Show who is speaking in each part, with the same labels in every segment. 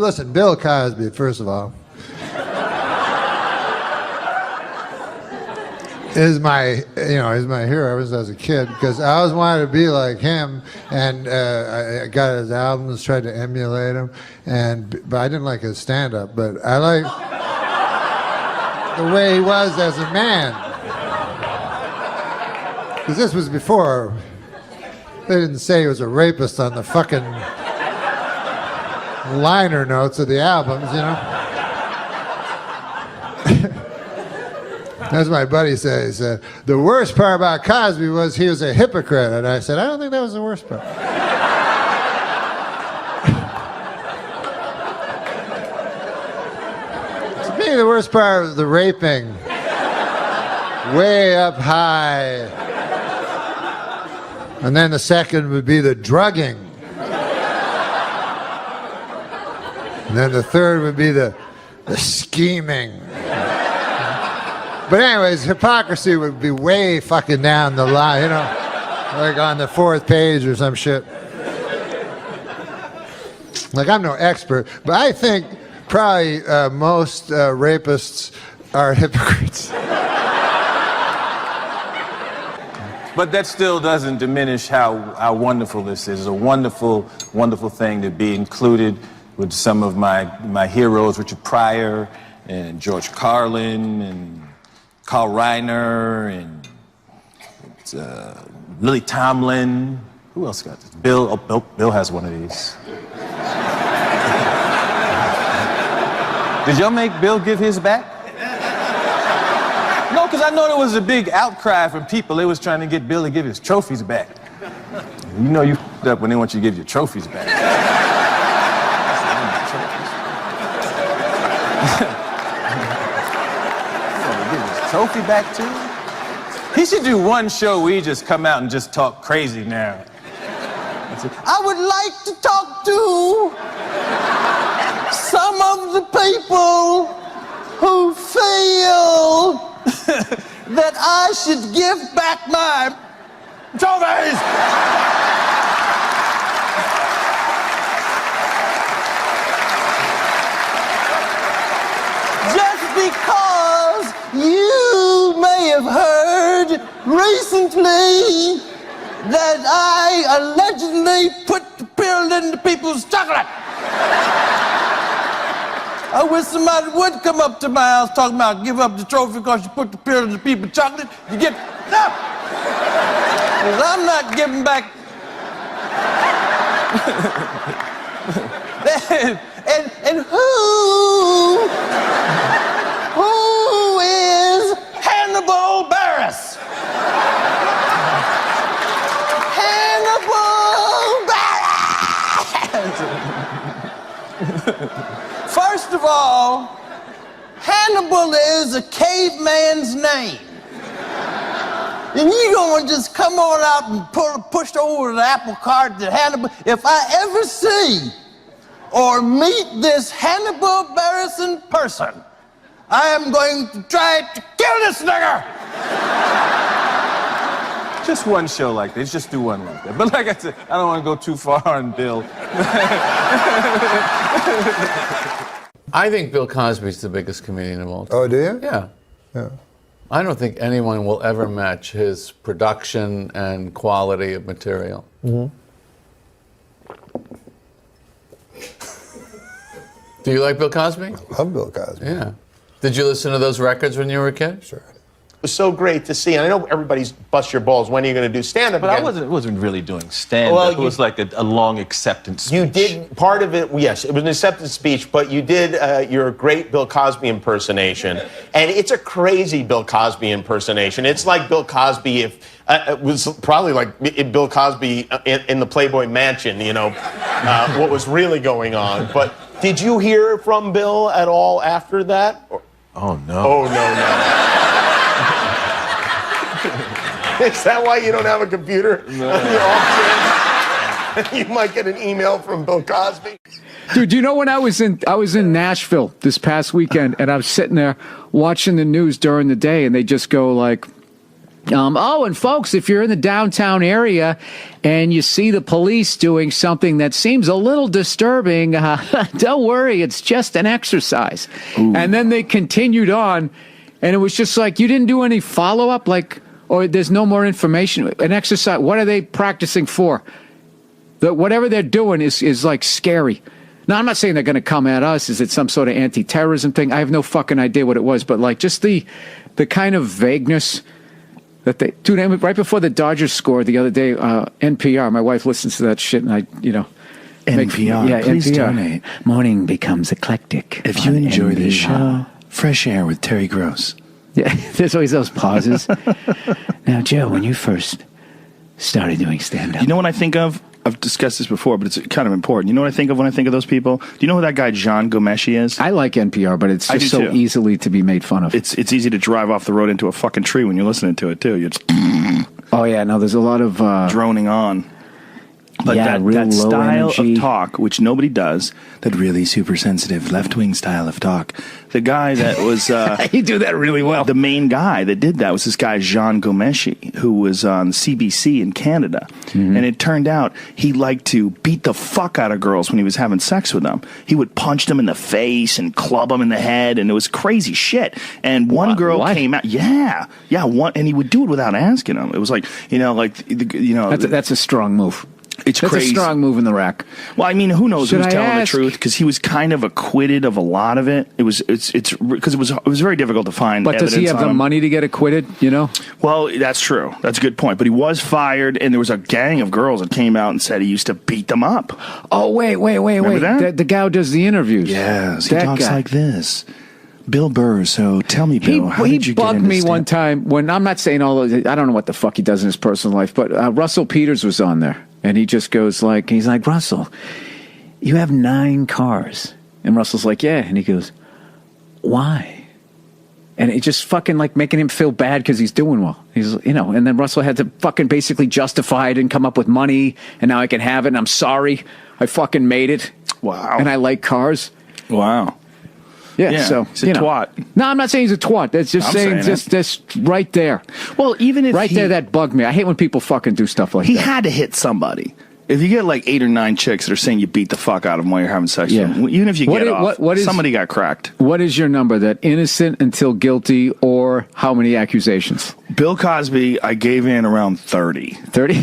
Speaker 1: listen, Bill Cosby, first of all, is my hero ever since I was a kid, because I always wanted to be like him, and I got his albums, tried to emulate him, but I didn't like his stand-up, but I like the way he was as a man. Because this was before, they didn't say he was a rapist on the fucking liner notes of the albums, you know? That's what my buddy said. He said, the worst part about Cosby was he was a hypocrite. And I said, I don't think that was the worst part. To me, the worst part was the raping. Way up high. And then the second would be the drugging. And then the third would be the scheming. But anyways, hypocrisy would be way fucking down the line, you know, like on the 4th page or some shit. Like, I'm no expert, but I think probably most rapists are hypocrites.
Speaker 2: But that still doesn't diminish how wonderful this is. It's a wonderful, wonderful thing to be included with some of my heroes, Richard Pryor and George Carlin and Carl Reiner and Lily Tomlin. Who else got this? Bill has one of these. Did y'all make Bill give his back? No, because I know there was a big outcry from people. They was trying to get Bill to give his trophies back. You know you f***ed up when they want you to give your trophies back. Trophy back too? He should do one show where he just come out and just talk crazy now. I would like to talk to some of the people who feel that I should give back my trophies. Just because you may have heard recently that I allegedly put the pill into people's chocolate. I wish somebody would come up to my house talking about give up the trophy because you put the pill into people's chocolate. You get up. Because I'm not giving back. and who is Hannibal Buress? Hannibal Buress! First of all, Hannibal is a caveman's name. And you don't just come on out and push over the apple cart that Hannibal. If I ever see or meet this Hannibal Buress in person, I am going to try to kill this nigger! Just one show like this. Just do one like that. But like I said, I don't want to go too far on Bill.
Speaker 3: I think Bill Cosby's the biggest comedian of all time.
Speaker 1: Oh, do you?
Speaker 3: Yeah.
Speaker 1: Yeah.
Speaker 3: I don't think anyone will ever match his production and quality of material.
Speaker 1: Mm-hmm.
Speaker 3: Do you like Bill Cosby?
Speaker 1: I love Bill Cosby.
Speaker 3: Yeah. Did you listen to those records when you were a kid?
Speaker 1: Sure.
Speaker 4: It was so great to see. And I know everybody's bust your balls. When are you going to do stand-up
Speaker 2: But
Speaker 4: again?
Speaker 2: I wasn't really doing stand-up.
Speaker 4: Well,
Speaker 2: it was like a long acceptance speech.
Speaker 4: You did part of it, yes, it was an acceptance speech, but you did your great Bill Cosby impersonation. And it's a crazy Bill Cosby impersonation. It's like Bill Cosby if, it was probably like Bill Cosby in the Playboy Mansion, you know, what was really going on. But did you hear from Bill at all after that?
Speaker 2: Oh, no.
Speaker 4: Oh, no. Is that why you don't have a computer? No. You might get an email from Bill Cosby.
Speaker 5: Dude, you know when I was in Nashville this past weekend and I was sitting there watching the news during the day and they just go like, And folks, if you're in the downtown area and you see the police doing something that seems a little disturbing, don't worry, it's just an exercise. Ooh. And then they continued on, and it was just like, you didn't do any follow-up, like, or there's no more information. An exercise, what are they practicing for? Whatever they're doing is like scary. Now, I'm not saying they're going to come at us. Is it some sort of anti-terrorism thing? I have no fucking idea what it was, but like just the kind of vagueness that they, dude, right before the Dodgers scored the other day, NPR, my wife listens to that shit, and
Speaker 6: NPR,
Speaker 5: please
Speaker 6: NPR.
Speaker 5: Donate. Morning becomes eclectic.
Speaker 6: If you enjoy this show, Fresh Air with Terry Gross.
Speaker 5: Yeah, there's always those pauses. Now, Joe, when you first started doing stand-up.
Speaker 6: You know what I think of? I've discussed this before, but it's kind of important. You know what I think of when I think of those people? Do you know who that guy John Gomeshi is?
Speaker 5: I like NPR, but it's just so easily to be made fun of.
Speaker 6: It's easy to drive off the road into a fucking tree when you're listening to it, too. You're just...
Speaker 5: Oh, yeah, no, there's a lot of...
Speaker 6: droning on. But
Speaker 5: yeah,
Speaker 6: that style
Speaker 5: energy.
Speaker 6: of talk, which nobody does, that really super sensitive left-wing style of talk, the guy that was...
Speaker 5: you do that really well.
Speaker 6: The main guy that did that was this guy, Jean Gomeshi, who was on CBC in Canada. Mm-hmm. And it turned out he liked to beat the fuck out of girls when he was having sex with them. He would punch them in the face and club them in the head, and it was crazy shit. And one girl came out... Yeah, and he would do it without asking them. It was like,
Speaker 5: That's a strong move.
Speaker 6: It's
Speaker 5: That's
Speaker 6: crazy.
Speaker 5: a strong move in the rack.
Speaker 6: Well, I mean, who knows who's telling the
Speaker 5: ask?
Speaker 6: truth? Because he was kind of acquitted of a lot of it. It's because it was very difficult to find.
Speaker 5: But does he have the money to get acquitted? You know.
Speaker 6: Well, that's true. That's a good point. But he was fired, and there was a gang of girls that came out and said he used to beat them up.
Speaker 5: Oh wait!
Speaker 6: Remember that?
Speaker 5: The guy who does the interviews.
Speaker 6: Yes, he
Speaker 5: that
Speaker 6: talks
Speaker 5: guy.
Speaker 6: like this. Bill Burr. So tell me, Bill, how did you get into
Speaker 5: bugged me one time when I'm not saying all of it. I don't know what the fuck he does in his personal life, but Russell Peters was on there. And he just goes he's like, Russell, you have 9 cars. And Russell's like, yeah. And he goes, why? And it just fucking like making him feel bad because he's doing well. He's, and then Russell had to fucking basically justify it and come up with money. And now I can have it. And I'm sorry. I fucking made it.
Speaker 6: Wow.
Speaker 5: And I like cars.
Speaker 6: Wow.
Speaker 5: Yeah, so
Speaker 6: he's a twat.
Speaker 5: No, I'm not saying he's a twat. That's just saying just right there.
Speaker 6: Well, even if
Speaker 5: there, that bugged me. I hate when people fucking do stuff like that.
Speaker 6: He had to hit somebody. If you get like 8 or 9 chicks that are saying you beat the fuck out of them while you're having sex with them, even if you get off, somebody got cracked.
Speaker 5: What is your number? That innocent until guilty, or how many accusations?
Speaker 6: Bill Cosby, I gave in around 30.
Speaker 5: 30?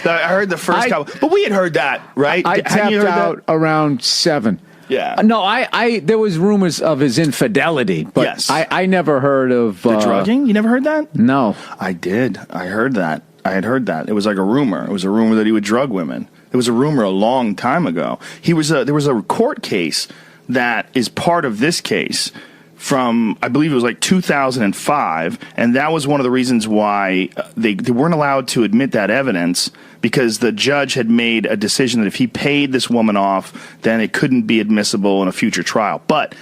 Speaker 6: I heard the first couple, but we had heard that, right?
Speaker 5: I tapped out around 7.
Speaker 6: Yeah.
Speaker 5: No, I there was rumors of his infidelity, but
Speaker 6: yes.
Speaker 5: I never heard of
Speaker 6: the drugging. You never heard that?
Speaker 5: No,
Speaker 6: I did. I heard that. I had heard that. It was like a rumor. It was a rumor that he would drug women. It was a rumor a long time ago. There was a court case that is part of this case from, I believe it was like 2005, and that was one of the reasons why they weren't allowed to admit that evidence, because the judge had made a decision that if he paid this woman off, then it couldn't be admissible in a future trial. But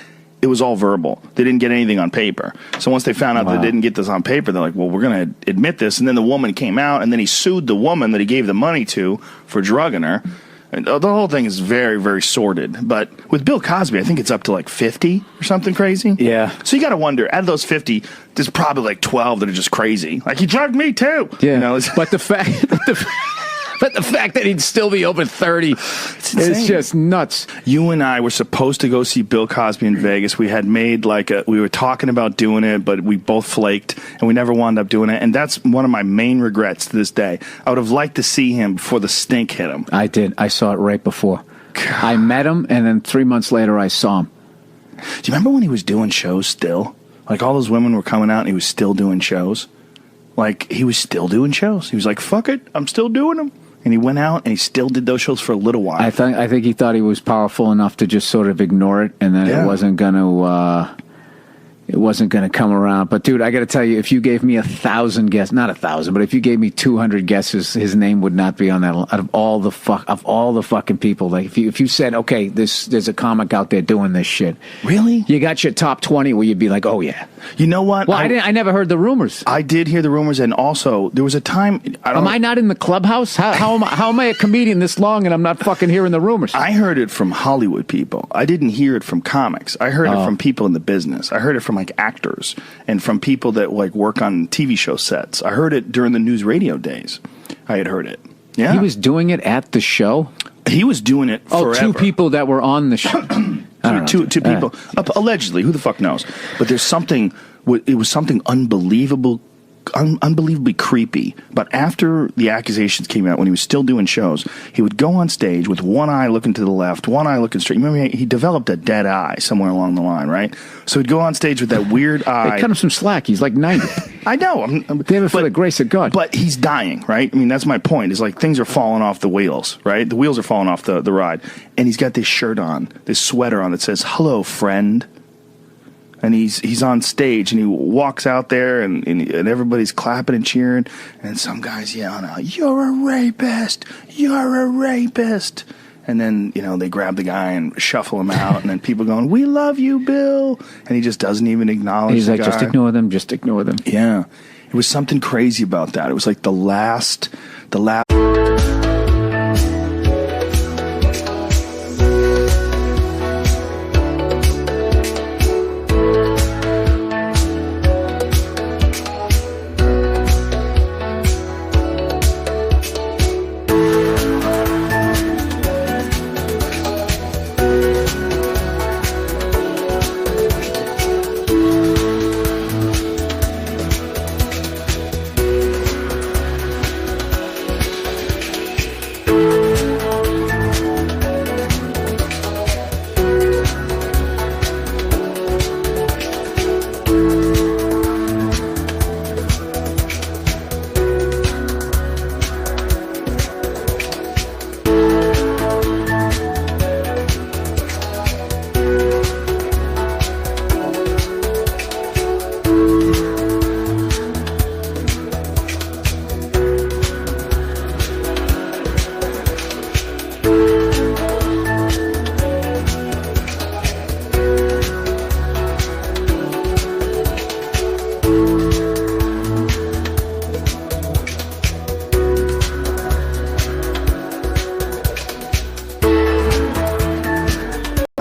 Speaker 6: it was all verbal. They didn't get anything on paper. So once they found out they didn't get this on paper, they're like, well, we're going to admit this. And then the woman came out, and then he sued the woman that he gave the money to for drugging her. And the whole thing is very, very sordid. But with Bill Cosby, I think it's up to like 50 or something crazy.
Speaker 5: Yeah.
Speaker 6: So you got to wonder, out of those 50, there's probably like 12 that are just crazy. Like, he drugged me too.
Speaker 5: Yeah. But the fact... But the fact that he'd still be over 30 is just nuts.
Speaker 6: You and I were supposed to go see Bill Cosby in Vegas. We had made we were talking about doing it, but we both flaked, and we never wound up doing it. And that's one of my main regrets to this day. I would have liked to see him before the stink hit him.
Speaker 5: I did. I saw it right before. God. I met him, and then 3 months later, I saw him.
Speaker 6: Do you remember when he was doing shows still? Like, all those women were coming out, and he was still doing shows? Like, he was still doing shows. He was like, fuck it, I'm still doing them. And he went out and he still did those shows for a little while.
Speaker 5: I think he thought he was powerful enough to just sort of ignore it, and then it wasn't going to come around. But dude, I got to tell you, if you gave me 1,000 guesses, not 1,000, but if you gave me 200 guesses, his name would not be on that. Out of all the fucking people, like if you said, okay, there's a comic out there doing this shit.
Speaker 6: Really?
Speaker 5: You got your top 20 where you'd be like, oh yeah.
Speaker 6: You know what?
Speaker 5: Well, I never heard the rumors.
Speaker 6: I did hear the rumors, and also there was a time.
Speaker 5: Am I not in the clubhouse? How am I a comedian this long and I'm not fucking hearing the rumors?
Speaker 6: I heard it from Hollywood people. I didn't hear it from comics. I heard it from people in the business. I heard it from from like actors and from people that like work on TV show sets. I heard it during the news radio days. I had heard it. Yeah.
Speaker 5: He was doing it at the show?
Speaker 6: He was doing it forever.
Speaker 5: Oh, 2 people that were on the show.
Speaker 6: Two people. Allegedly, who the fuck knows? But there's something, it was something unbelievably creepy. But after the accusations came out, when he was still doing shows, he would go on stage with one eye looking to the left, one eye looking straight. Remember, he developed a dead eye somewhere along the line, right? So he'd go on stage with that weird eye.
Speaker 5: They cut him some slack. He's like 90.
Speaker 6: I know.
Speaker 5: Damn it for the grace of God.
Speaker 6: But he's dying, right? I mean, that's my point. Is like things are falling off the wheels, right? The wheels are falling off the ride. And he's got this shirt on, this sweater on that says, "Hello, friend." And he's on stage, and he walks out there, and everybody's clapping and cheering, and some guy's yelling out, "You're a rapist! You're a rapist!" And then, they grab the guy and shuffle him out, and then people going, "We love you, Bill!" And he just doesn't even acknowledge
Speaker 5: He's
Speaker 6: the
Speaker 5: like,
Speaker 6: guy.
Speaker 5: just ignore them, just ignore them.
Speaker 6: Yeah. It was something crazy about that. It was like the last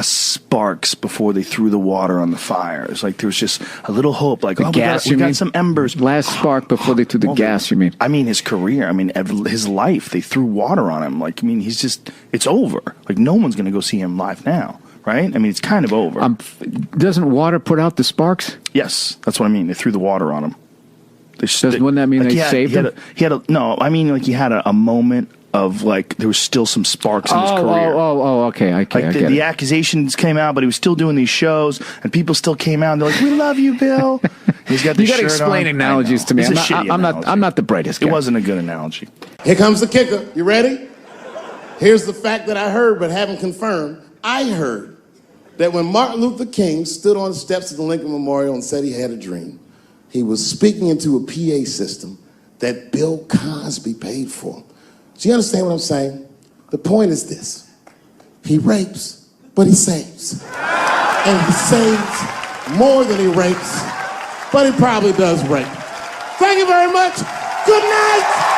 Speaker 6: sparks before they threw the water on the fire. It's like there was just a little hope, like,
Speaker 5: gas,
Speaker 6: we got some embers.
Speaker 5: Last spark before they threw the gas, you mean?
Speaker 6: I mean, his career, his life, they threw water on him. Like, it's over. Like, no one's going to go see him live now, right? I mean, it's kind of over.
Speaker 5: Doesn't water put out the sparks?
Speaker 6: Yes, that's what I mean. They threw the water on him.
Speaker 5: Wouldn't that mean they saved him?
Speaker 6: He had a moment of, like, there was still some sparks in his career.
Speaker 5: Okay.
Speaker 6: Like the accusations came out, but he was still doing these shows, and people still came out and they're like, "We love you, Bill." He's got the
Speaker 5: you got to
Speaker 6: shirt
Speaker 5: explain
Speaker 6: on.
Speaker 5: analogies to me. I'm not the brightest guy.
Speaker 6: It wasn't a good analogy.
Speaker 7: Here comes the kicker. You ready? Here's the fact that I heard but haven't confirmed. I heard that when Martin Luther King stood on the steps of the Lincoln Memorial and said he had a dream, he was speaking into a PA system that Bill Cosby paid for. Do you understand what I'm saying? The point is this. He rapes, but he saves. And he saves more than he rapes, but he probably does rape. Thank you very much. Good night.